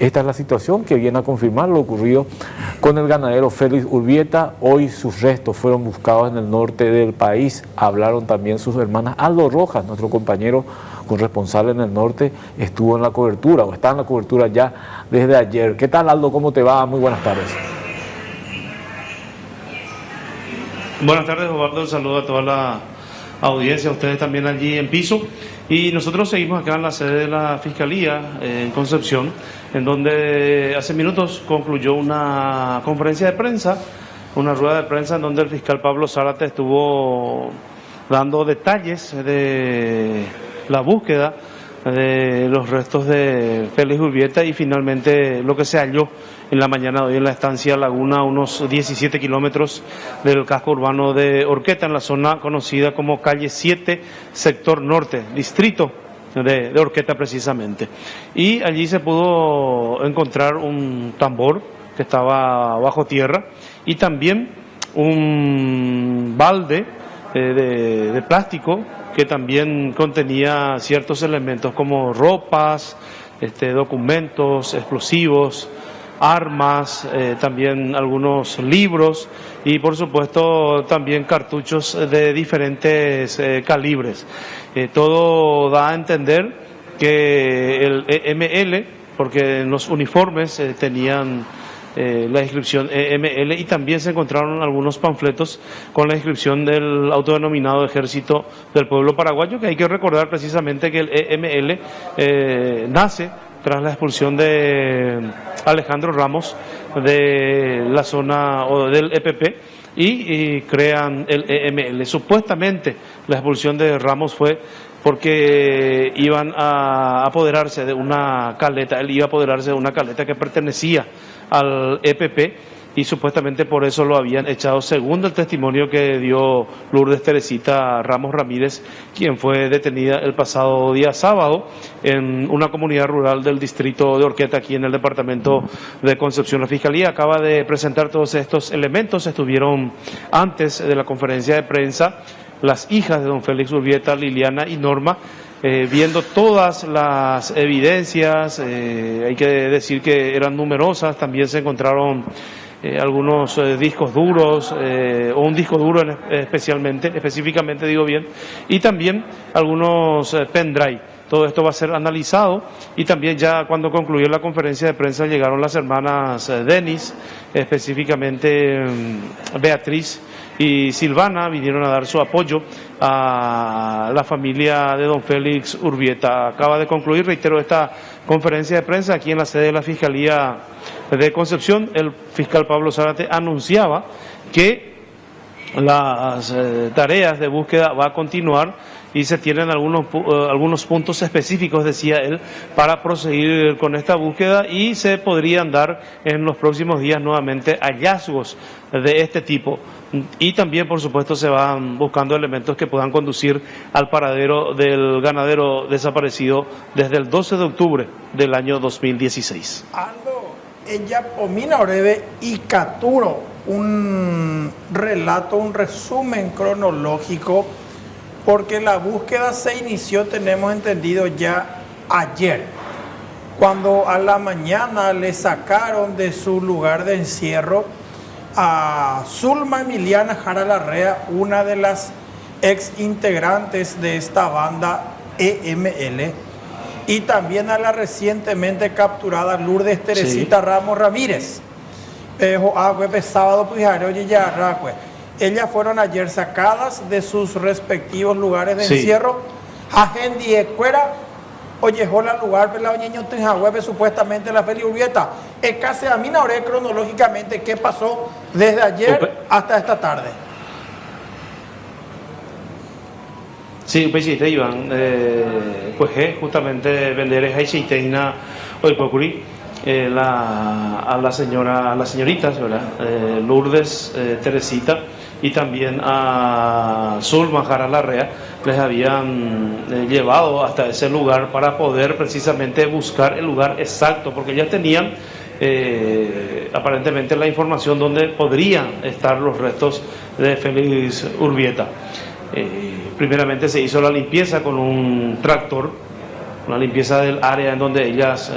Esta es la situación que viene a confirmar lo ocurrido con el ganadero Félix Urbieta. Hoy sus restos fueron buscados en el norte del país. Hablaron también sus hermanas. Aldo Rojas, nuestro compañero corresponsal en el norte, estuvo en la cobertura o está en la cobertura ya desde ayer. ¿Qué tal, Aldo? ¿Cómo te va? Muy buenas tardes. Buenas tardes, Osvaldo. Un saludo a toda la audiencia, a ustedes también allí en piso. Y nosotros seguimos acá en la sede de la Fiscalía en Concepción, en donde hace minutos concluyó una conferencia de prensa, una rueda de prensa en donde el fiscal Pablo Zárate estuvo dando detalles de la búsqueda de los restos de Félix Urbieta y finalmente lo que se halló en la mañana de hoy en la estancia Laguna, unos 17 kilómetros del casco urbano de Orqueta, en la zona conocida como calle 7, sector norte, distrito de Orqueta precisamente. Y allí se pudo encontrar un tambor que estaba bajo tierra y también un balde de plástico que también contenía ciertos elementos como ropas, documentos, explosivos, armas, también algunos libros y por supuesto también cartuchos de diferentes calibres. Todo da a entender que el EML, porque en los uniformes tenían la inscripción EML y también se encontraron algunos panfletos con la inscripción del autodenominado Ejército del Pueblo Paraguayo, que hay que recordar precisamente que el EML nace tras la expulsión de Alejandro Ramos de la zona o del EPP y crean el EML. Supuestamente la expulsión de Ramos fue porque iban a apoderarse de una caleta, él iba a apoderarse de una caleta que pertenecía al EPP y supuestamente por eso lo habían echado, según el testimonio que dio Lourdes Teresita Ramos Ramírez, quien fue detenida el pasado día sábado en una comunidad rural del distrito de Orqueta, aquí en el departamento de Concepción. La Fiscalía acaba de presentar todos estos elementos. Estuvieron antes de la conferencia de prensa las hijas de don Félix Urbieta, Liliana y Norma, viendo todas las evidencias. Hay que decir que eran numerosas. También se encontraron algunos discos duros, o un disco duro específicamente digo bien, y también algunos pendrive. Todo esto va a ser analizado y también ya cuando concluyó la conferencia de prensa llegaron las hermanas Denis, específicamente Beatriz y Silvana, vinieron a dar su apoyo a la familia de don Félix Urbieta. Acaba de concluir, reitero, esta conferencia de prensa aquí en la sede de la Fiscalía de Concepción. El fiscal Pablo Zárate anunciaba que las tareas de búsqueda va a continuar y se tienen algunos puntos específicos, decía él, para proseguir con esta búsqueda y se podrían dar en los próximos días nuevamente hallazgos de este tipo. Y también, por supuesto, se van buscando elementos que puedan conducir al paradero del ganadero desaparecido desde el 12 de octubre del año 2016. Aldo, ella pomina breve y capturó un relato, un resumen cronológico, porque la búsqueda se inició, tenemos entendido, ya ayer, cuando a la mañana le sacaron de su lugar de encierro a Zulma Emiliana Jara Larrea, una de las ex integrantes de esta banda EML, y también a la recientemente capturada Lourdes Teresita Ramos Ramírez. Sábado, ellas fueron ayer sacadas de sus respectivos lugares de encierro. Agendi Ecuera, Oyejola lugar, pero la niño Tenjahueve, supuestamente la Félix Urbieta. Casi a mí no oré cronológicamente qué pasó desde ayer hasta esta tarde. Sí, pues sí, Iván, pues justamente vender Haishiteina hoy procuré a las señoritas, ¿verdad? Lourdes, Teresita y también a Zulma Jara Larrea, les habían llevado hasta ese lugar para poder precisamente buscar el lugar exacto, porque ya tenían aparentemente la información donde podrían estar los restos de Félix Urbieta. Primeramente se hizo la limpieza con un tractor una limpieza del área en donde ellas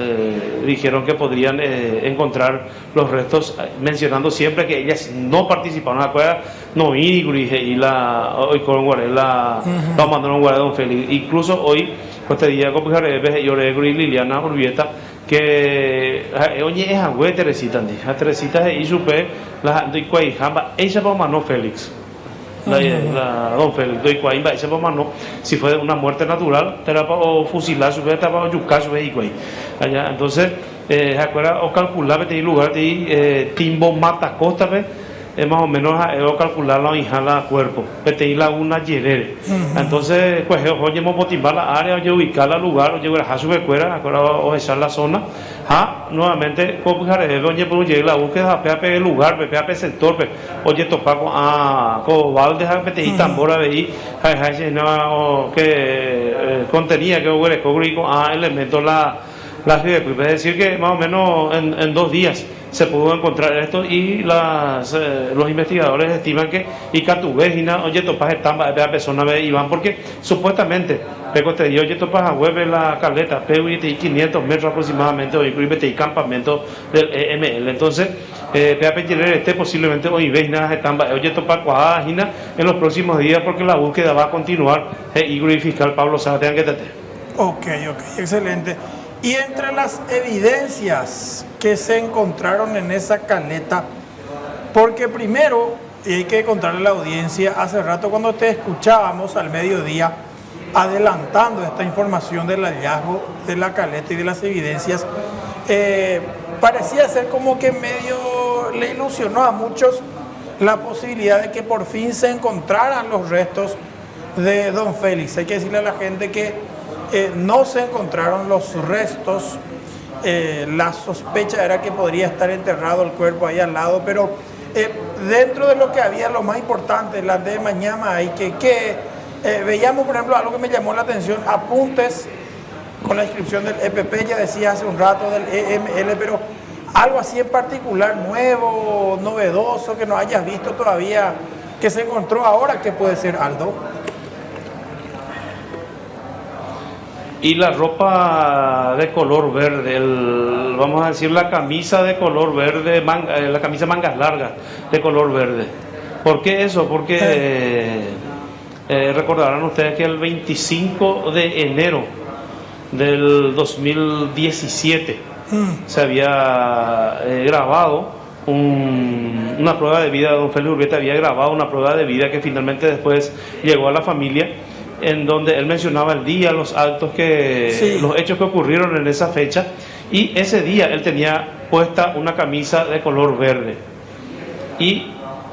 dijeron que podrían encontrar los restos, mencionando siempre que ellas no participaron en la cueva, no y la hoy con Guarela, la mandaron Guarela Don Félix. Incluso hoy, este día, con Liliana Urbieta, que oye es agüe Teresita, Teresita y supe la de Cuayjamba, ella va mano Félix. La Don Félix, doy cuaimba, ese mano, si fue una muerte natural, te la para fusilar, su vez te para yucar, su vez allá, entonces, acuerda o calcular, te lugar de timbo mata costa, más o menos o calcular la hija la cuerpo, te la una yerere, entonces, pues, oye, motivar la área, oye, ubicar el lugar, oye, a su cuera, acuerda o echar la zona, nuevamente, oye, pues, llegue la búsqueda, pepe el lugar, pepe sector, oye, topar con balde, y tambora de ahí, que contenía, que huele, elementos las es decir, que más o menos en 2 días se pudo encontrar esto y los investigadores estiman que y Catubégina, oye, topas estamba de la persona de Iván, porque supuestamente, pero te digo, oye, topas a hueve la caleta, pero 500 metros aproximadamente, hoy y campamento del EML. Entonces, posiblemente hoy Végina estamba, oye, topas cuadragina en los próximos días, porque la búsqueda va a continuar. Y fiscal Pablo Sáenz, que te. Ok, excelente. Y entre las evidencias que se encontraron en esa caleta, porque primero, y hay que contarle a la audiencia, hace rato cuando te escuchábamos al mediodía, adelantando esta información del hallazgo de la caleta y de las evidencias, parecía ser como que medio le ilusionó a muchos la posibilidad de que por fin se encontraran los restos de Don Félix. Hay que decirle a la gente que no se encontraron los restos, la sospecha era que podría estar enterrado el cuerpo ahí al lado, pero dentro de lo que había, lo más importante, la de mañana, hay que veíamos, por ejemplo, algo que me llamó la atención, apuntes con la inscripción del EPP, ya decía hace un rato del EML, pero algo así en particular, nuevo, novedoso, que no hayas visto todavía, que se encontró ahora, ¿qué puede ser, Aldo? Y la ropa de color verde, vamos a decir la camisa de color verde, la camisa mangas largas de color verde. ¿Por qué eso? Porque recordarán ustedes que el 25 de enero del 2017 se había grabado una prueba de vida. Don Félix Urbieta había grabado una prueba de vida que finalmente después llegó a la familia, en donde él mencionaba el día, los actos los hechos que ocurrieron en esa fecha, y ese día él tenía puesta una camisa de color verde. Y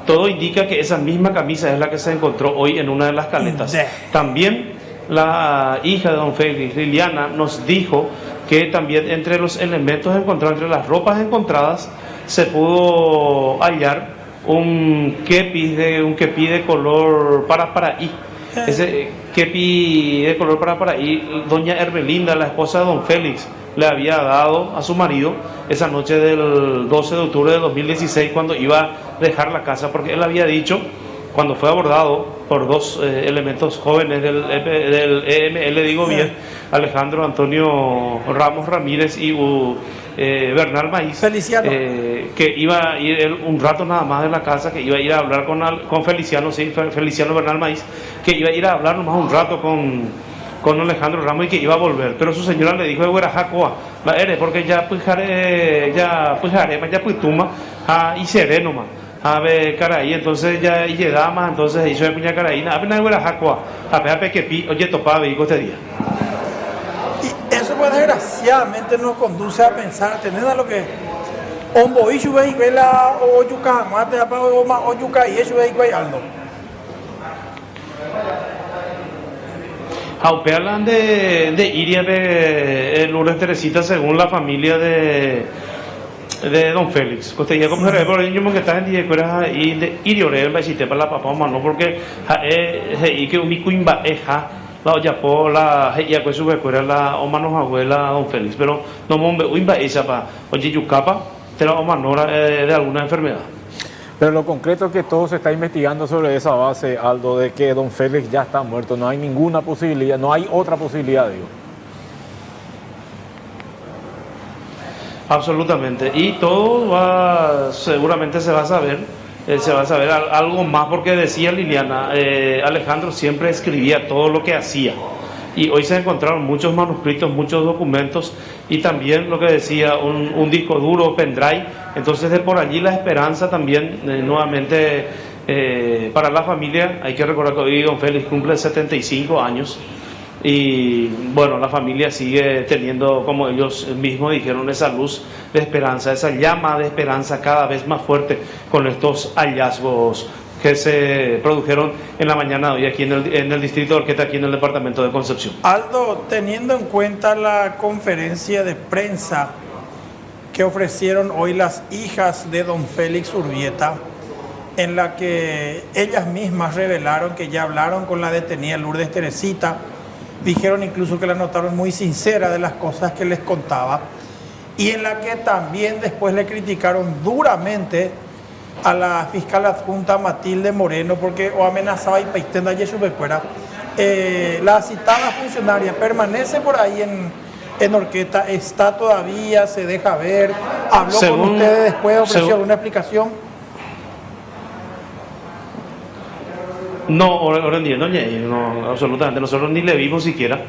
todo indica que esa misma camisa es la que se encontró hoy en una de las caletas. También la hija de Don Félix, Liliana, nos dijo que también entre los elementos encontrados, entre las ropas encontradas, se pudo hallar un kepi de color paraí. Ese kepi de color paraí, doña Hermelinda, la esposa de Don Félix, le había dado a su marido esa noche del 12 de octubre de 2016 cuando iba a dejar la casa, porque él había dicho, cuando fue abordado por 2 elementos jóvenes del EML, digo bien, Alejandro Antonio Ramos Ramírez y Bernal Maíz, que iba a ir un rato nada más de la casa, que iba a ir a hablar con Feliciano, Feliciano Bernal Maíz, que iba a ir a hablar nomás un rato con Alejandro Ramos y que iba a volver, pero su señora le dijo de Jacoa, la eres porque ya puituma y seré nomás. A ver, caray, entonces ya llegaba más, entonces hizo de piña caray, apenas era Jacoa, apenas que pi, oye, topaba y este día. Y eso, pues, desgraciadamente nos conduce a pensar, tener a lo que Ombo y Shubei Vela o Yuka, Mate o Yuka y Shubei Aldo. Hablan de Iria de Lourdes Teresita, según la familia de Don Félix. Usted ya como se por ello que está en día y de Iriore el besite para la papá no porque y que un cuimba eja la olla por la ya pues sube fuera la o manos abuela Don Félix, pero no mombe uimba esa pa oye yucapa te la o manora de alguna enfermedad. Pero lo concreto es que todo se está investigando sobre esa base, Aldo, de que Don Félix ya está muerto. No hay ninguna posibilidad, no hay otra posibilidad, digo. Absolutamente. Y todo seguramente se va a saber algo más, porque decía Liliana, Alejandro siempre escribía todo lo que hacía. Y hoy se encontraron muchos manuscritos, muchos documentos y también lo que decía, un disco duro, pendrive. Entonces de por allí la esperanza también, nuevamente, para la familia. Hay que recordar que hoy don Félix cumple 75 años. Y bueno, la familia sigue teniendo, como ellos mismos dijeron, esa luz de esperanza, esa llama de esperanza cada vez más fuerte con estos hallazgos que se produjeron en la mañana de hoy aquí en el distrito de Orqueta, aquí en el departamento de Concepción. Aldo, teniendo en cuenta la conferencia de prensa que ofrecieron hoy las hijas de don Félix Urbieta, en la que ellas mismas revelaron que ya hablaron con la detenida Lourdes Teresita, dijeron incluso que la notaron muy sincera de las cosas que les contaba, y en la que también después le criticaron duramente a la fiscal adjunta Matilde Moreno porque o amenazaba y peitenda y fuera. La citada funcionaria permanece por ahí en Orqueta, está todavía, se deja ver, habló con ustedes después, ofreció alguna explicación. No, no, absolutamente, nosotros ni le vimos siquiera.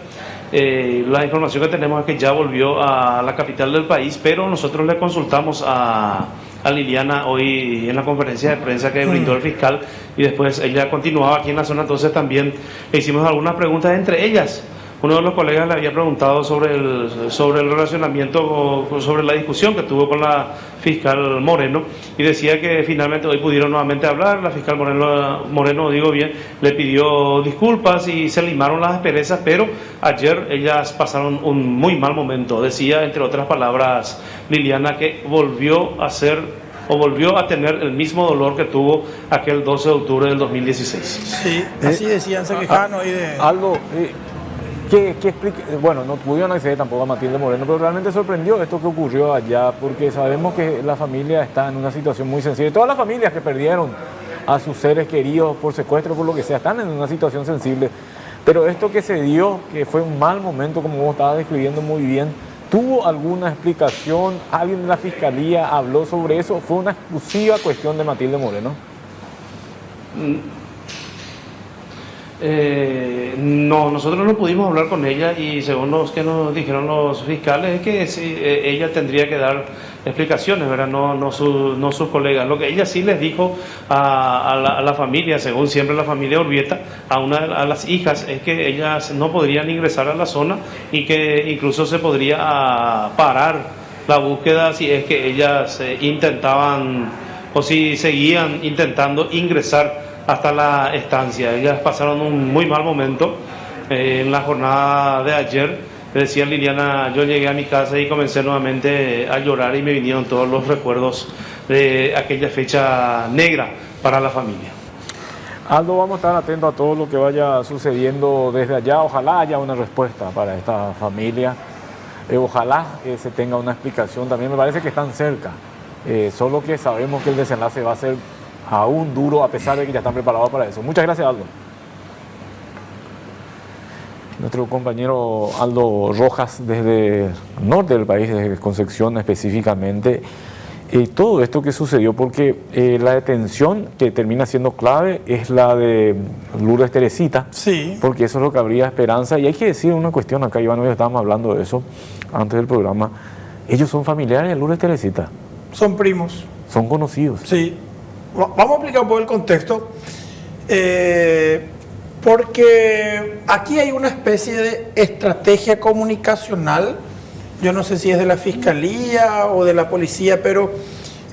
La información que tenemos es que ya volvió a la capital del país, pero nosotros le consultamos a Liliana hoy en la conferencia de prensa que brindó el fiscal y después ella continuaba aquí en la zona, entonces también le hicimos algunas preguntas, entre ellas uno de los colegas le había preguntado sobre el relacionamiento, sobre la discusión que tuvo con la fiscal Moreno, y decía que finalmente hoy pudieron nuevamente hablar. La fiscal Moreno, le pidió disculpas y se limaron las asperezas, pero ayer ellas pasaron un muy mal momento. Decía, entre otras palabras, Liliana, que volvió a tener el mismo dolor que tuvo aquel 12 de octubre del 2016. Sí, así decían, se quejaban hoy de... Algo... ¿Qué explica? Bueno, no pudieron acceder tampoco a Matilde Moreno, pero realmente sorprendió esto que ocurrió allá, porque sabemos que la familia está en una situación muy sensible. Todas las familias que perdieron a sus seres queridos por secuestro, por lo que sea, están en una situación sensible. Pero esto que se dio, que fue un mal momento, como vos estabas describiendo muy bien, ¿tuvo alguna explicación? ¿Alguien de la fiscalía habló sobre eso? ¿Fue una exclusiva cuestión de Matilde Moreno? No, nosotros no pudimos hablar con ella y según los que nos dijeron los fiscales es que sí, ella tendría que dar explicaciones, ¿verdad? No sus colegas. Lo que ella sí les dijo a la familia, según siempre la familia Urbieta, a las hijas, es que ellas no podrían ingresar a la zona y que incluso se podría parar la búsqueda si es que ellas intentaban o si seguían intentando ingresar hasta la estancia. Ellas pasaron un muy mal momento en la jornada de ayer. Decía Liliana, yo llegué a mi casa y comencé nuevamente a llorar y me vinieron todos los recuerdos de aquella fecha negra para la familia. Aldo, vamos a estar atentos a todo lo que vaya sucediendo desde allá. Ojalá haya una respuesta para esta familia. Ojalá se tenga una explicación. También me parece que están cerca. Solo que sabemos que el desenlace va a ser aún duro, a pesar de que ya están preparados para eso. Muchas gracias, Aldo. Nuestro compañero Aldo Rojas, desde el norte del país, desde Concepción específicamente, todo esto que sucedió, porque la detención que termina siendo clave es la de Lourdes Teresita, sí, porque eso es lo que habría esperanza. Y hay que decir una cuestión acá, Iván, hoy estábamos hablando de eso antes del programa. Ellos son familiares de Lourdes Teresita. Son primos. Son conocidos. Sí. Vamos a explicar un poco el contexto, porque aquí hay una especie de estrategia comunicacional, yo no sé si es de la fiscalía o de la policía, pero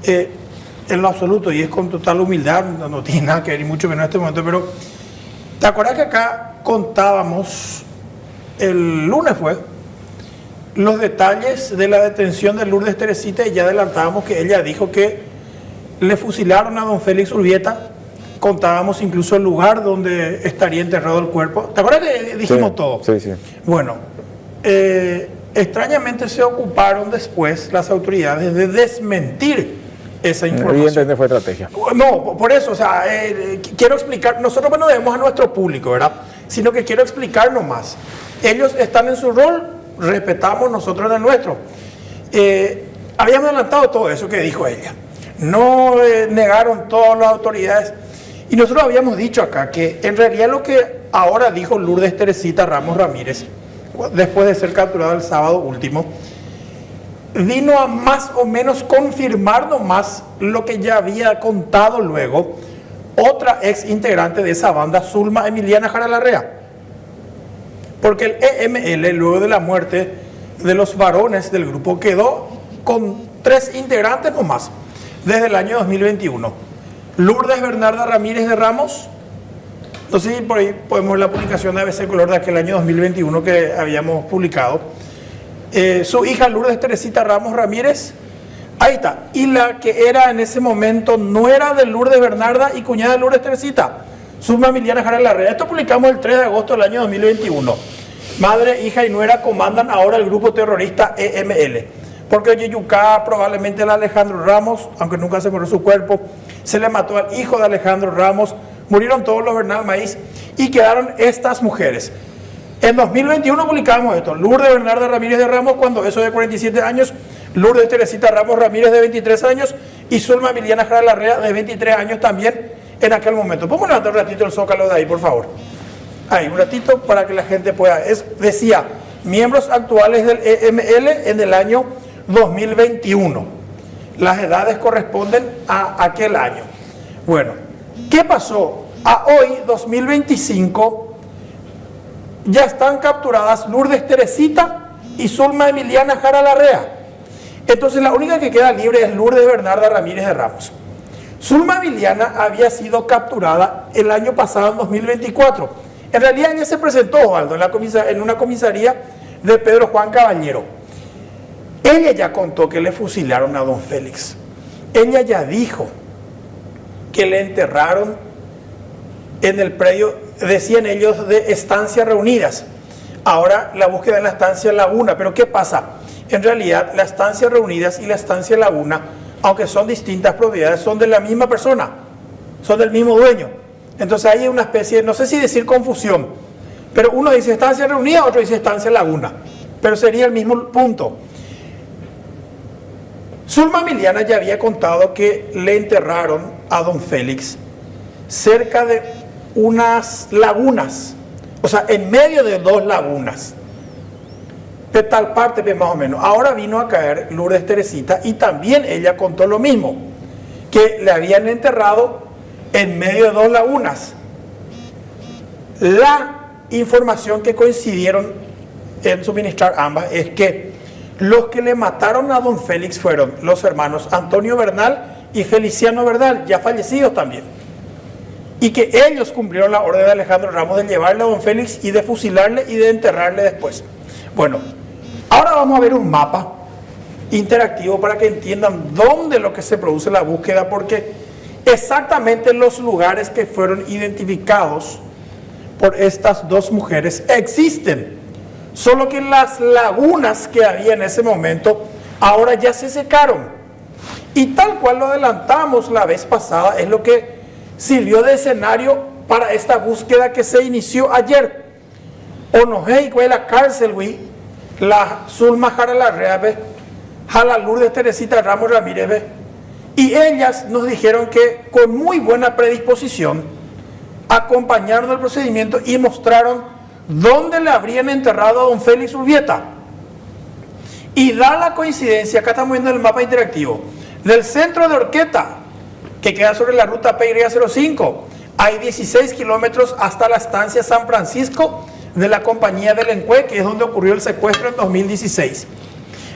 en lo absoluto, y es con total humildad, no tiene nada que ver, y mucho menos en este momento, pero ¿te acuerdas que acá contábamos, el lunes los detalles de la detención de Lourdes Teresita y ya adelantábamos que ella dijo que le fusilaron a don Félix Urbieta, contábamos incluso el lugar donde estaría enterrado el cuerpo. ¿Te acuerdas que dijimos todo? Sí, sí. Bueno, extrañamente se ocuparon después las autoridades de desmentir esa información. Evidentemente fue estrategia. No, por eso, o sea, quiero explicar, nosotros no debemos a nuestro público, ¿verdad? Sino que quiero explicar nomás. Ellos están en su rol, respetamos nosotros el nuestro. habíamos adelantado todo eso que dijo ella. No negaron todas las autoridades. Y nosotros habíamos dicho acá que en realidad lo que ahora dijo Lourdes Teresita Ramos Ramírez, después de ser capturada el sábado último, vino a más o menos confirmar nomás lo que ya había contado luego otra ex integrante de esa banda, Zulma Emiliana Jara Larrea. Porque el EML, luego de la muerte de los varones del grupo, quedó con 3 integrantes nomás desde el año 2021. Lourdes Bernarda Ramírez de Ramos, no sé si por ahí podemos ver la publicación de ABC Color de aquel año 2021 que habíamos publicado. Su hija Lourdes Teresita Ramos Ramírez, ahí está. Y la que era en ese momento nuera de Lourdes Bernarda y cuñada de Lourdes Teresita, Zulma Emiliana Jara Larrea. Esto publicamos el 3 de agosto del año 2021. Madre, hija y nuera comandan ahora el grupo terrorista EML. Porque en Yeyucá probablemente el Alejandro Ramos, aunque nunca se murió su cuerpo, se le mató al hijo de Alejandro Ramos, murieron todos los Bernal Maíz y quedaron estas mujeres. En 2021 publicamos esto: Lourdes Bernarda Ramírez de Ramos, cuando eso de 47 años, Lourdes Teresita Ramos Ramírez de 23 años y Zulma Emiliana Jara Larrea de 23 años también en aquel momento. Vamos a levantar un ratito el zócalo de ahí, por favor. Ahí, un ratito para que la gente pueda. Decía, miembros actuales del EML en el año 2021. Las edades corresponden a aquel año. Bueno, ¿qué pasó? A hoy, 2025, ya están capturadas Lourdes Teresita y Zulma Emiliana Jara Larrea. Entonces la única que queda libre es Lourdes Bernarda Ramírez de Ramos. Zulma Emiliana había sido capturada el año pasado, en 2024. En realidad ella se presentó, Osvaldo, en una comisaría de Pedro Juan Caballero. Ella ya contó que le fusilaron a don Félix. Ella ya dijo que le enterraron en el predio, decían ellos, de Estancias Reunidas. Ahora la búsqueda en la Estancia Laguna. Pero ¿qué pasa? En realidad la Estancia Reunidas y la Estancia Laguna, aunque son distintas propiedades, son de la misma persona, son del mismo dueño. Entonces hay una especie, no sé si decir confusión, pero uno dice Estancia Reunida, otro dice Estancia Laguna, pero sería el mismo punto. Zulma Emiliana ya había contado que le enterraron a don Félix cerca de unas lagunas, o sea, en medio de 2 lagunas, de tal parte más o menos. Ahora vino a caer Lourdes Teresita y también ella contó lo mismo, que le habían enterrado en medio de 2 lagunas. La información que coincidieron en suministrar ambas es que los que le mataron a don Félix fueron los hermanos Antonio Bernal y Feliciano Bernal, ya fallecidos también. Y que ellos cumplieron la orden de Alejandro Ramos de llevarle a don Félix y de fusilarle y de enterrarle después. Bueno, ahora vamos a ver un mapa interactivo para que entiendan dónde lo que se produce la búsqueda, porque exactamente los lugares que fueron identificados por estas 2 mujeres existen. Solo que las lagunas que había en ese momento ahora ya se secaron. Y tal cual lo adelantamos la vez pasada, es lo que sirvió de escenario para esta búsqueda que se inició ayer. Onojei fue la cárcel, la Zulma Jara Larrea, la Lourdes Teresita Ramos Ramírez, y ellas nos dijeron que con muy buena predisposición acompañaron el procedimiento y mostraron dónde le habrían enterrado a don Félix Urbieta. Y da la coincidencia, acá estamos viendo el mapa interactivo, del centro de Orqueta, que queda sobre la ruta PY05, hay 16 kilómetros hasta la estancia San Francisco de la compañía del Encue, que es donde ocurrió el secuestro en 2016.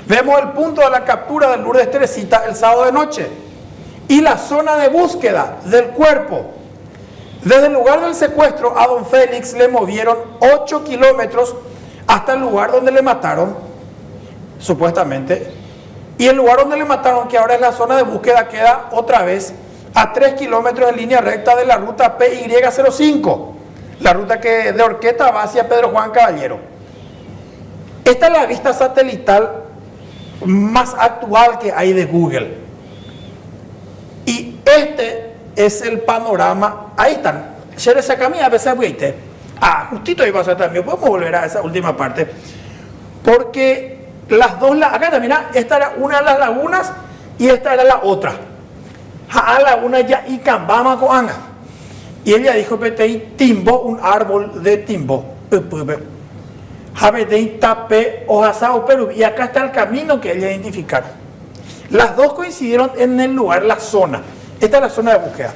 Vemos el punto de la captura de Lourdes Teresita el sábado de noche y la zona de búsqueda del cuerpo. Desde el lugar del secuestro a don Félix le movieron 8 kilómetros hasta el lugar donde le mataron, supuestamente. Y el lugar donde le mataron, que ahora es la zona de búsqueda, queda otra vez a 3 kilómetros en línea recta de la ruta PY05, la ruta que de Orqueta va hacia Pedro Juan Caballero. Esta es la vista satelital más actual que hay de Google. Y este es el panorama. Ahí están. A veces justito ahí pasa también. Podemos volver a esa última parte. Porque las dos, acá también, esta era una de las lagunas y esta era la otra. A laguna ya y cambama coanga. Y ella dijo, petei timbo, un árbol de timbo. Jabetei tape ojasao Perú. Y acá está el camino que ella identificaron. Las dos coincidieron en el lugar, la zona. Esta es la zona de búsqueda.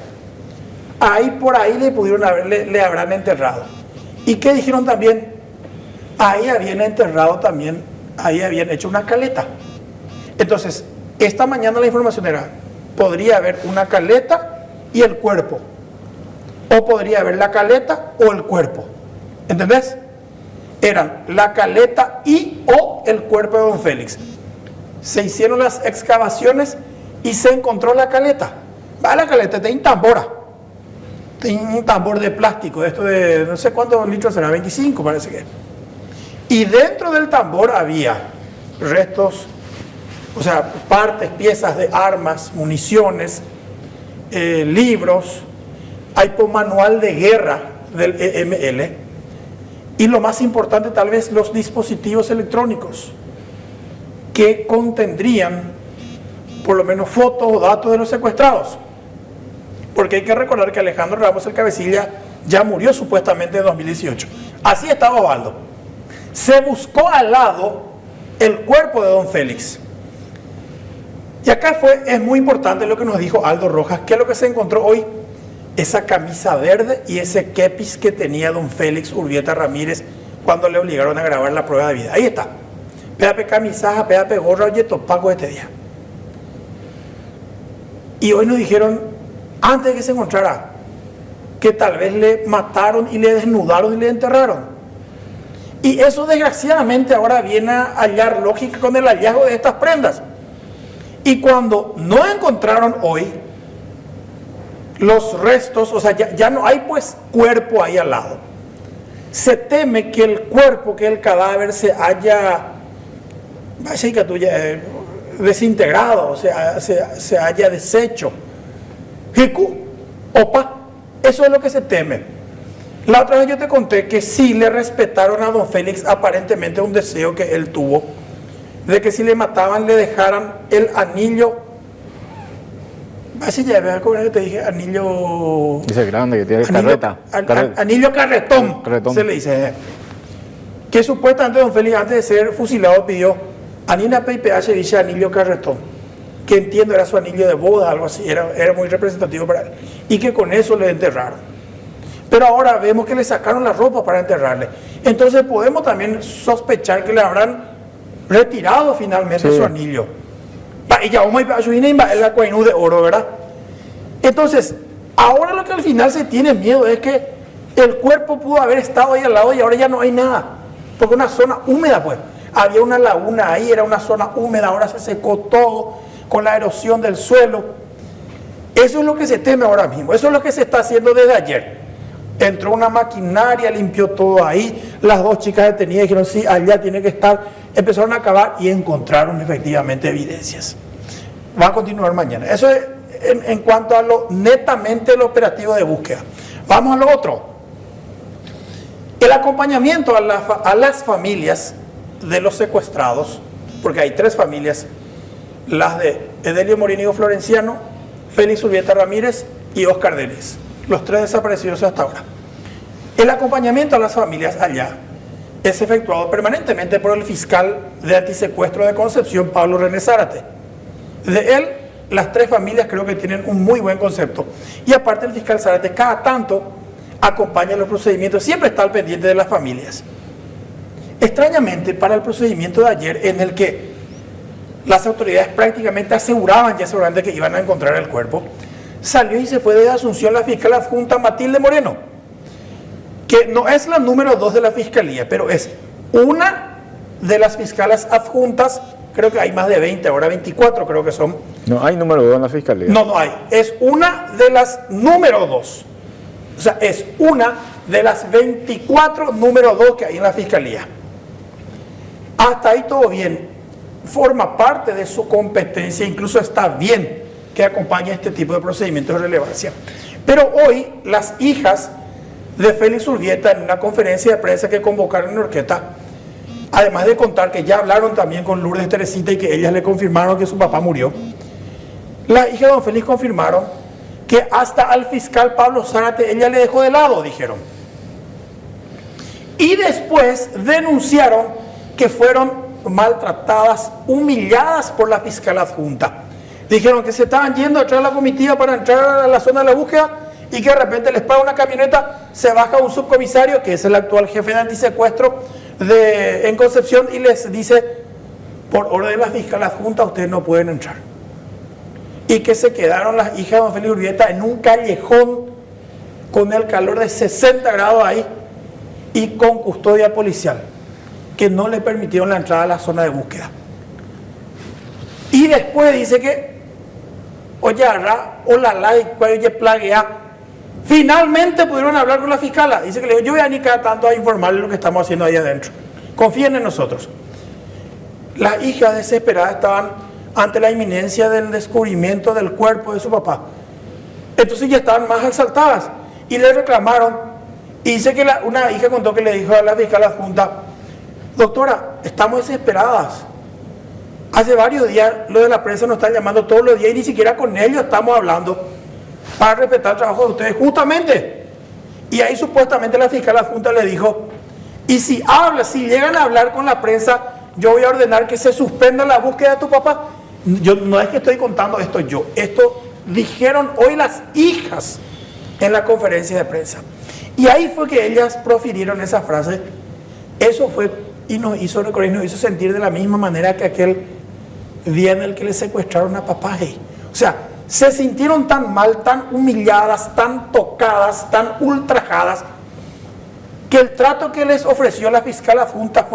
Ahí por ahí le habrán enterrado. ¿Y qué dijeron también? Ahí habían enterrado también, ahí habían hecho una caleta. Entonces, esta mañana la información era, podría haber una caleta y el cuerpo. O podría haber la caleta o el cuerpo. ¿Entendés? Eran la caleta y o el cuerpo de don Félix. Se hicieron las excavaciones y se encontró la caleta. Va la caleta, tiene tambora. Tiene un tambor de plástico, esto de no sé cuántos litros será, 25 parece que. Y dentro del tambor había restos, o sea, partes, piezas de armas, municiones, libros, hay un manual de guerra del EML y lo más importante tal vez los dispositivos electrónicos que contendrían por lo menos fotos o datos de los secuestrados. Porque hay que recordar que Alejandro Ramos el Cabecilla ya murió supuestamente en 2018. Así estaba Osvaldo. Se buscó al lado el cuerpo de don Félix. Y acá es muy importante lo que nos dijo Aldo Rojas, que es lo que se encontró hoy, esa camisa verde y ese kepis que tenía don Félix Urbieta Ramírez cuando le obligaron a grabar la prueba de vida. Ahí está. Pédape camisaja, pédape gorra, oye, topaco este día. Y hoy nos dijeron, antes de que se encontrara, que tal vez le mataron y le desnudaron y le enterraron. Y eso desgraciadamente ahora viene a hallar lógica con el hallazgo de estas prendas. Y cuando no encontraron hoy los restos, o sea, ya no hay pues cuerpo ahí al lado. Se teme que el cuerpo, que el cadáver se haya desintegrado, o sea, se haya deshecho. Hiku, opa, eso es lo que se teme. La otra vez yo te conté que sí le respetaron a don Félix aparentemente un deseo que él tuvo, de que si le mataban le dejaran el anillo. Así ya, ¿verdad? ¿Cómo era que te dije? Anillo... Dice grande, que tiene carreta. Anillo carretón, se le dice. Que supuestamente don Félix antes de ser fusilado pidió Anina PPH dice anillo carretón, que entiendo era su anillo de boda, algo así, era muy representativo para él. Y que con eso le enterraron. Pero ahora vemos que le sacaron la ropa para enterrarle. Entonces podemos también sospechar que le habrán retirado finalmente su anillo. Y ya vamos a ir a la cuainú de oro, ¿verdad? Entonces, ahora lo que al final se tiene miedo es que el cuerpo pudo haber estado ahí al lado y ahora ya no hay nada. Porque una zona húmeda, pues. Había una laguna ahí, era una zona húmeda, ahora se secó todo con la erosión del suelo. Eso es lo que se teme ahora mismo. Eso es lo que se está haciendo desde ayer. Entró una maquinaria, limpió todo ahí, las dos chicas detenidas dijeron sí, allá tiene que estar, empezaron a cavar y encontraron efectivamente evidencias. Va a continuar mañana. Eso es en cuanto a lo netamente el operativo de búsqueda. Vamos a lo otro. El acompañamiento a las familias de los secuestrados, porque hay tres familias, las de Edelio Morínigo Florenciano, Félix Urbieta Ramírez y Oscar Denis. Los tres desaparecidos hasta ahora. El acompañamiento a las familias allá es efectuado permanentemente por el fiscal de antisecuestro de Concepción, Pablo René Zárate. De él, las tres familias creo que tienen un muy buen concepto. Y aparte el fiscal Zárate cada tanto acompaña los procedimientos, siempre está al pendiente de las familias. Extrañamente, para el procedimiento de ayer, en el que las autoridades prácticamente aseguraban ya seguramente que iban a encontrar el cuerpo, salió y se fue de Asunción la fiscal adjunta Matilde Moreno, que no es la número 2 de la fiscalía, pero es una de las fiscales adjuntas, creo que hay más de 20, ahora 24 creo que son. No hay número 2 en la fiscalía. No hay, es una de las número 2, o sea, es una de las 24 número 2 que hay en la fiscalía. Hasta ahí todo bien, forma parte de su competencia, incluso está bien que acompaña este tipo de procedimientos de relevancia. Pero hoy las hijas de Félix Urbieta en una conferencia de prensa que convocaron en Orqueta además de contar que ya hablaron también con Lourdes Teresita y que ellas le confirmaron que su papá murió, las hijas de don Félix confirmaron que hasta al fiscal Pablo Zárate ella le dejó de lado, dijeron. Y después denunciaron que fueron maltratadas, humilladas por la fiscal adjunta. Dijeron que se estaban yendo atrás de la comitiva para entrar a la zona de la búsqueda y que de repente les paga una camioneta, se baja un subcomisario, que es el actual jefe de antisecuestro en Concepción, y les dice, por orden de la fiscal adjunta, ustedes no pueden entrar. Y que se quedaron las hijas de don Félix Urbieta en un callejón con el calor de 60 grados ahí y con custodia policial, que no le permitieron la entrada a la zona de búsqueda. Y después dice que finalmente pudieron hablar con la fiscala. Dice que le dijo, yo voy a ni cada tanto a informarle lo que estamos haciendo ahí adentro. Confíen en nosotros. Las hijas desesperadas estaban ante la inminencia del descubrimiento del cuerpo de su papá. Entonces ya estaban más exaltadas y le reclamaron. Y dice que una hija contó que le dijo a la fiscal adjunta, doctora, estamos desesperadas. Hace varios días los de la prensa nos están llamando todos los días y ni siquiera con ellos estamos hablando para respetar el trabajo de ustedes, justamente. Y ahí supuestamente la fiscal adjunta le dijo, y si llegan a hablar con la prensa, yo voy a ordenar que se suspenda la búsqueda de tu papá. Yo no es que estoy contando esto yo, esto dijeron hoy las hijas en la conferencia de prensa. Y ahí fue que ellas profirieron esa frase. Eso fue y nos hizo recordar, nos hizo sentir de la misma manera que aquel día en el que le secuestraron a papá. O sea, se sintieron tan mal, tan humilladas, tan tocadas, tan ultrajadas, que el trato que les ofreció la fiscal adjunta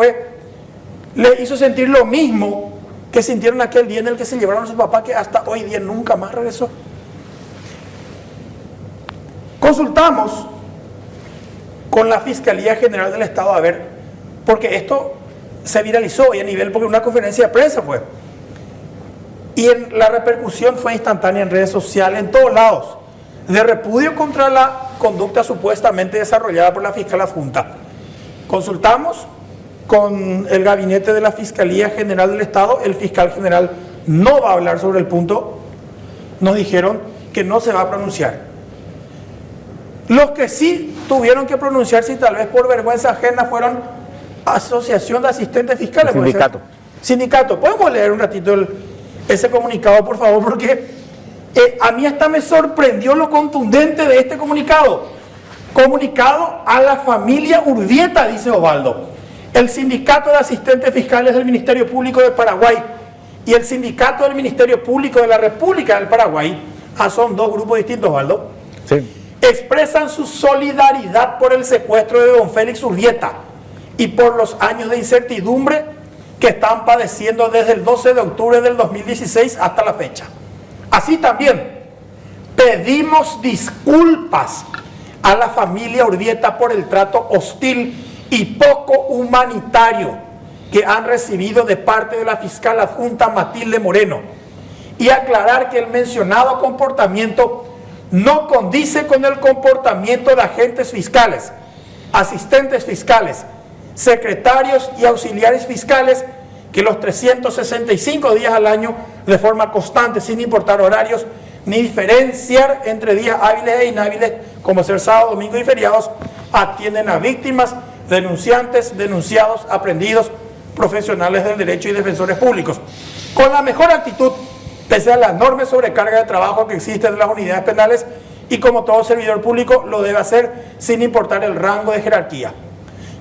le hizo sentir lo mismo que sintieron aquel día en el que se llevaron a su papá, que hasta hoy día nunca más regresó. Consultamos con la Fiscalía General del Estado, a ver, porque esto se viralizó hoy a nivel, porque una conferencia de prensa fue. Y la repercusión fue instantánea en redes sociales, en todos lados, de repudio contra la conducta supuestamente desarrollada por la fiscal adjunta. Consultamos con el gabinete de la Fiscalía General del Estado, el fiscal general no va a hablar sobre el punto, nos dijeron que no se va a pronunciar. Los que sí tuvieron que pronunciarse, y tal vez por vergüenza ajena, fueron Asociación de Asistentes Fiscales. Sindicato. ¿Podemos leer un ratito ese comunicado, por favor? Porque a mí hasta me sorprendió lo contundente de este comunicado. Comunicado a la familia Urbieta, dice Osvaldo. El Sindicato de Asistentes Fiscales del Ministerio Público de Paraguay y el Sindicato del Ministerio Público de la República del Paraguay, son dos grupos distintos, Osvaldo, sí, expresan su solidaridad por el secuestro de don Félix Urbieta y por los años de incertidumbre que están padeciendo desde el 12 de octubre del 2016 hasta la fecha. Así también pedimos disculpas a la familia Urbieta por el trato hostil y poco humanitario que han recibido de parte de la fiscal adjunta Matilde Moreno, y aclarar que el mencionado comportamiento no condice con el comportamiento de agentes fiscales, asistentes fiscales, secretarios y auxiliares fiscales que los 365 días al año, de forma constante, sin importar horarios, ni diferenciar entre días hábiles e inhábiles, como ser sábado, domingo y feriados, atienden a víctimas, denunciantes, denunciados, aprendidos, profesionales del derecho y defensores públicos, con la mejor actitud, pese a la enorme sobrecarga de trabajo que existe en las unidades penales, y como todo servidor público lo debe hacer sin importar el rango de jerarquía.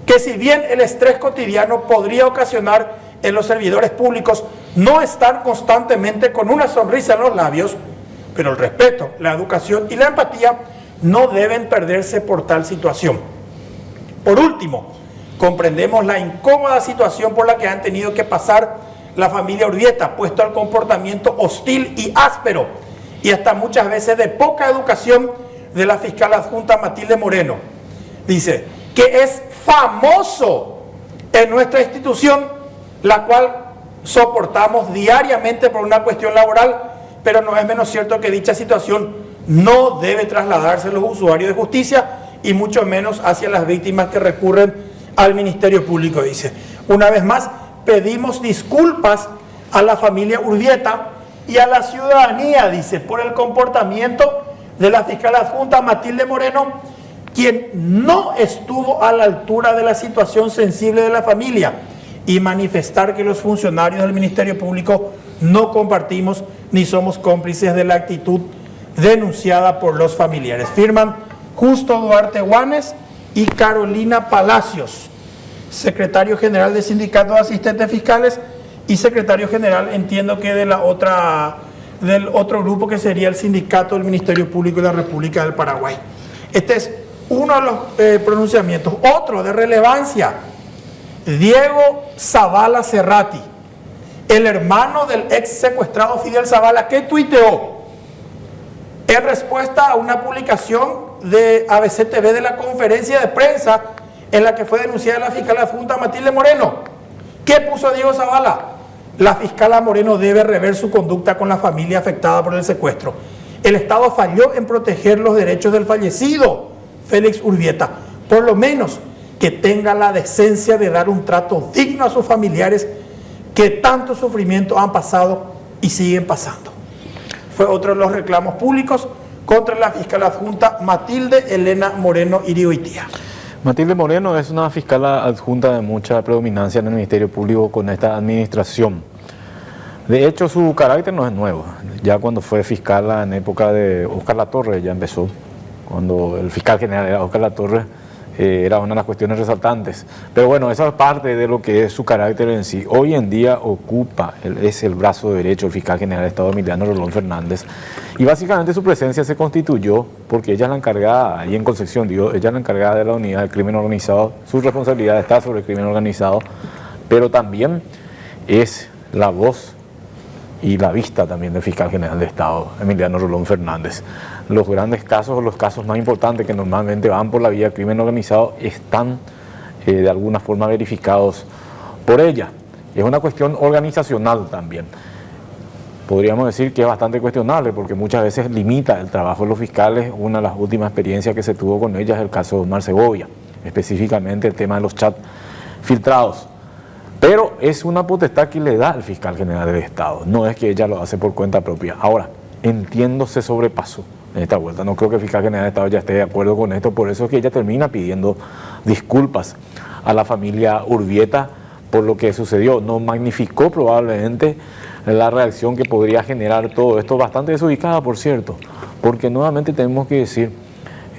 Que si bien el estrés cotidiano podría ocasionar en los servidores públicos no estar constantemente con una sonrisa en los labios, pero el respeto, la educación y la empatía no deben perderse por tal situación. Por último, comprendemos la incómoda situación por la que han tenido que pasar la familia Urbieta, puesto al comportamiento hostil y áspero, y hasta muchas veces de poca educación, de la fiscal adjunta Matilde Moreno. Dice que es famoso en nuestra institución, la cual soportamos diariamente por una cuestión laboral, pero no es menos cierto que dicha situación no debe trasladarse a los usuarios de justicia, y mucho menos hacia las víctimas que recurren al Ministerio Público, dice. Una vez más, pedimos disculpas a la familia Urbieta y a la ciudadanía, dice, por el comportamiento de la fiscal adjunta Matilde Moreno, quien no estuvo a la altura de la situación sensible de la familia, y manifestar que los funcionarios del Ministerio Público no compartimos ni somos cómplices de la actitud denunciada por los familiares. Firman Justo Duarte Guanes y Carolina Palacios, secretario general del Sindicato de Asistentes Fiscales y secretario general, entiendo que del otro grupo que sería el Sindicato del Ministerio Público de la República del Paraguay. Este es uno de los pronunciamientos. Otro de relevancia, Diego Zavala Cerrati, el hermano del ex secuestrado Fidel Zavala, que tuiteó en respuesta a una publicación de ABC TV de la conferencia de prensa en la que fue denunciada la fiscal adjunta Matilde Moreno. ¿Qué puso Diego Zavala? La fiscal Moreno debe rever su conducta con la familia afectada por el secuestro. El Estado falló en proteger los derechos del fallecido Félix Urbieta. Por lo menos que tenga la decencia de dar un trato digno a sus familiares que tanto sufrimiento han pasado y siguen pasando. Fue otro de los reclamos públicos contra la fiscal adjunta Matilde Elena Moreno Irigoitía. Matilde Moreno es una fiscal adjunta de mucha predominancia en el Ministerio Público con esta administración. De hecho, su carácter no es nuevo. Ya cuando fue fiscal en época de Óscar Latorre, ya empezó. Cuando el fiscal general era Óscar Latorre, era una de las cuestiones resaltantes. Pero bueno, esa es parte de lo que es su carácter en sí. Hoy en día es el brazo derecho del fiscal general del Estado Emiliano Rolón Fernández. Y básicamente su presencia se constituyó porque ella es la encargada, ahí en Concepción, ella es la encargada de la unidad del crimen organizado. Su responsabilidad está sobre el crimen organizado, pero también es la voz y la vista también del fiscal general de Estado, Emiliano Rolón Fernández. Los grandes casos, o los casos más importantes que normalmente van por la vía del crimen organizado, están de alguna forma verificados por ella. Es una cuestión organizacional también. Podríamos decir que es bastante cuestionable porque muchas veces limita el trabajo de los fiscales. Una de las últimas experiencias que se tuvo con ella es el caso de Omar Segovia, específicamente el tema de los chats filtrados. Pero es una potestad que le da el fiscal general del Estado, no es que ella lo hace por cuenta propia. Ahora, entiendo, se sobrepasó en esta vuelta. No creo que el fiscal general del Estado ya esté de acuerdo con esto, por eso es que ella termina pidiendo disculpas a la familia Urbieta por lo que sucedió. No magnificó probablemente la reacción que podría generar todo esto, bastante desubicada, por cierto, porque nuevamente tenemos que decir,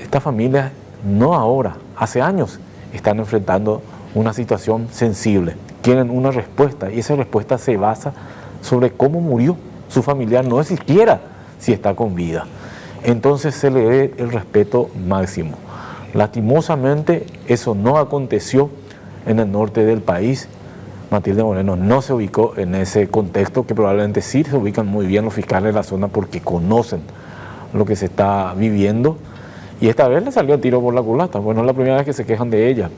estas familias no ahora, hace años están enfrentando una situación sensible, quieren una respuesta y esa respuesta se basa sobre cómo murió su familiar, no es siquiera si está con vida. Entonces se le dé el respeto máximo. Lastimosamente eso no aconteció en el norte del país. Matilde Moreno no se ubicó en ese contexto, que probablemente sí se ubican muy bien los fiscales de la zona porque conocen lo que se está viviendo, y esta vez le salió el tiro por la culata. Bueno, es la primera vez que se quejan de ella,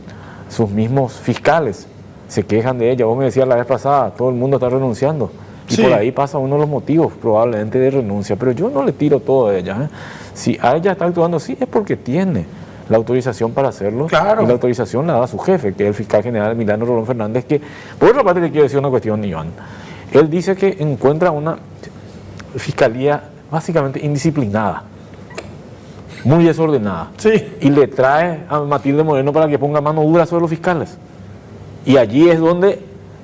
sus mismos fiscales se quejan de ella. Vos me decías la vez pasada, todo el mundo está renunciando, y sí, por ahí pasa uno de los motivos probablemente de renuncia, pero yo no le tiro todo a ella, ¿eh? Si a ella está actuando así es porque tiene la autorización para hacerlo, claro, y la autorización la da su jefe, que es el fiscal general Emiliano Rolón Fernández, que por otra parte le quiero decir una cuestión, Iván. Él dice que encuentra una fiscalía básicamente indisciplinada, muy desordenada, sí, y le trae a Matilde Moreno para que ponga mano dura sobre los fiscales, y allí es donde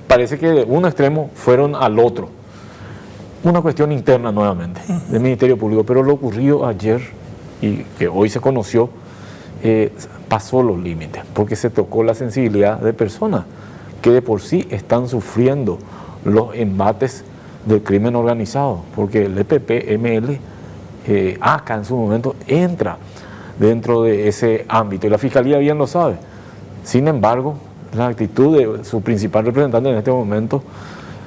parece que de un extremo fueron al otro. Una cuestión interna nuevamente del Ministerio Público, pero lo ocurrido ayer y que hoy se conoció pasó los límites, porque se tocó la sensibilidad de personas que de por sí están sufriendo los embates del crimen organizado, porque el EPP-ML acá en su momento entra dentro de ese ámbito y la Fiscalía bien lo sabe. Sin embargo, la actitud de su principal representante en este momento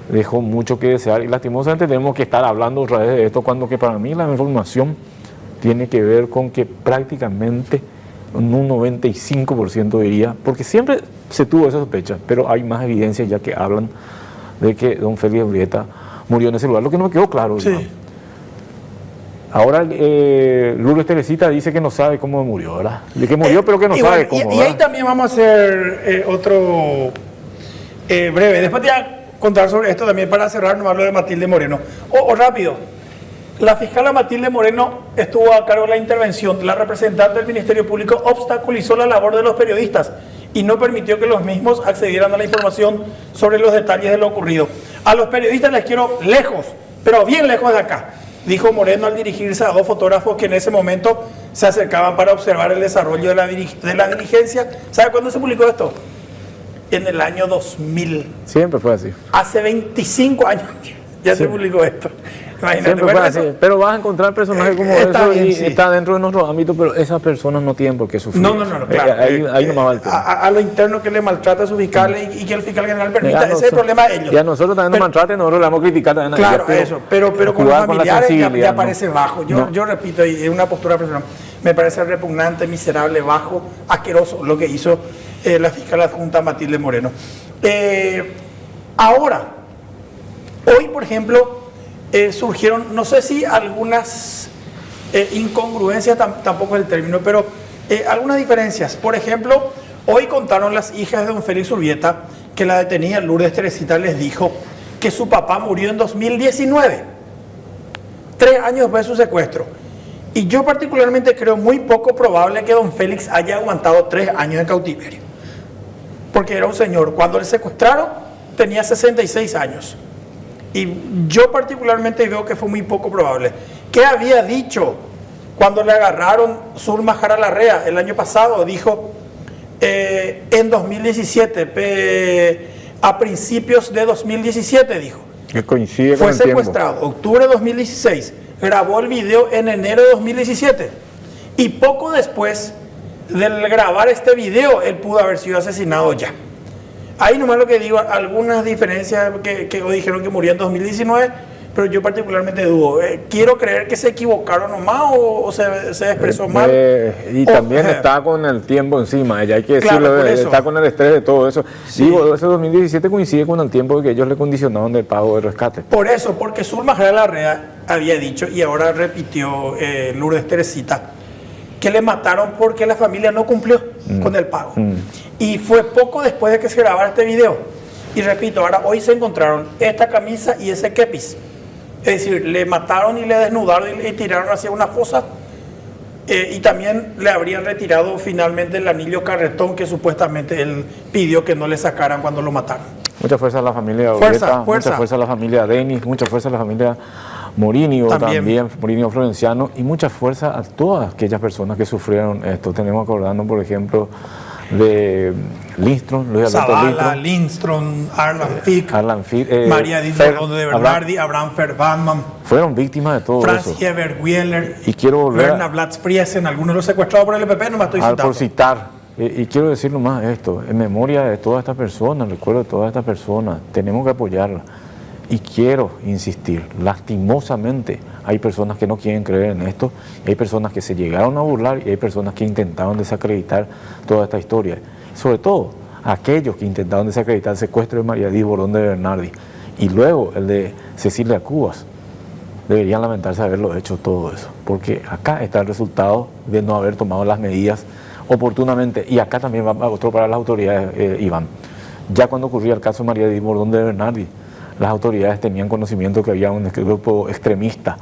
dejó mucho que desear y lastimosamente tenemos que estar hablando otra vez de esto, cuando que para mí la información tiene que ver con que prácticamente un 95% diría, porque siempre se tuvo esa sospecha, pero hay más evidencias ya que hablan de que don Félix Urbieta murió en ese lugar. Lo que no me quedó claro, sí, Ahora Lourdes Teresita dice que no sabe cómo murió, ¿verdad? De que murió, pero que no sabe cómo. Y ahí también vamos a hacer otro breve. Después te voy a contar sobre esto también para cerrar nomás lo de Matilde Moreno. O rápido. La fiscal Matilde Moreno estuvo a cargo de la intervención. La representante del Ministerio Público obstaculizó la labor de los periodistas y no permitió que los mismos accedieran a la información sobre los detalles de lo ocurrido. A los periodistas les quiero lejos, pero bien lejos de acá, dijo Moreno al dirigirse a dos fotógrafos que en ese momento se acercaban para observar el desarrollo de la diligencia. ¿Sabe cuándo se publicó esto? En el año 2000. Siempre fue así. Hace 25 años ya se publicó esto. Imagínate. Siempre fue así. Pero vas a encontrar personajes como eso bien, y sí, está dentro de nuestro ámbito, pero esas personas no tienen por qué sufrir. No, claro. Ahí nomás va el tema. A lo interno que le maltrata a sus fiscales y que el fiscal general permita, ese es el problema de ellos. Y a nosotros también nos maltraten, nosotros le vamos a criticar también. Claro, eso, pero con los familiares ya parece bajo. Yo repito, y es una postura personal, me parece repugnante, miserable, bajo, asqueroso lo que hizo la fiscal adjunta Matilde Moreno. Ahora, hoy, por ejemplo, surgieron, no sé si algunas incongruencias, tampoco es el término, pero algunas diferencias. Por ejemplo, hoy contaron las hijas de don Félix Urbieta que la detenida Lourdes Teresita les dijo que su papá murió en 2019, 3 años después de su secuestro. Y yo particularmente creo muy poco probable que don Félix haya aguantado 3 años en cautiverio, porque era un señor, cuando le secuestraron tenía 66 años. Y yo particularmente veo que fue muy poco probable. ¿Qué había dicho cuando le agarraron Zulma Jara Larrea el año pasado? Dijo, en 2017, a principios de 2017, dijo. Que coincide fue con el secuestrado, tiempo. Octubre de 2016, grabó el video en enero de 2017. Y poco después de grabar este video, él pudo haber sido asesinado ya. Ahí nomás lo que digo, algunas diferencias que hoy dijeron que murió en 2019, pero yo particularmente dudo. Quiero creer que se equivocaron nomás o se expresó mal. Y también está con el tiempo encima, ya hay que decirlo, claro, está con el estrés de todo eso. Sí. Digo, ese 2017 coincide con el tiempo que ellos le condicionaron del pago de rescate. Por eso, porque Zulma Jara Larrea había dicho, y ahora repitió Lourdes Teresita, que le mataron porque la familia no cumplió con el pago. Y fue poco después de que se grabara este video. Y repito, ahora hoy se encontraron esta camisa y ese kepis. Es decir, le mataron y le desnudaron y le tiraron hacia una fosa. Y también le habrían retirado finalmente el anillo carretón que supuestamente él pidió que no le sacaran cuando lo mataron. Mucha fuerza a la familia Urbieta, mucha fuerza a la familia Denis, mucha fuerza a la familia Morinio también, Morinio Florenciano, y mucha fuerza a todas aquellas personas que sufrieron esto. Tenemos acordando, por ejemplo, de Lindström, Luis Alberto Zavala, Lindström, Arlan Fick, María Edith Bordón de Bernardi, Abraham Ferbandman. Fueron víctimas de todo Franz eso. Heber Wieler, y quiero volver Berna Blatz Friesen, algunos de los secuestrados por el EPP, no me estoy citando. Por citar, y quiero decir nomás esto, en memoria de todas estas personas, recuerdo de todas estas personas, tenemos que apoyarlas. Y quiero insistir, lastimosamente hay personas que no quieren creer en esto, y hay personas que se llegaron a burlar y hay personas que intentaron desacreditar toda esta historia. Sobre todo, aquellos que intentaron desacreditar el secuestro de María Edith Bordón de Bernardi y luego el de Cecilia Cubas, deberían lamentarse haberlo hecho todo eso, porque acá está el resultado de no haber tomado las medidas oportunamente, y acá también va otro para las autoridades, Iván. Ya cuando ocurría el caso de María Edith Bordón de Bernardi, las autoridades tenían conocimiento que había un grupo extremista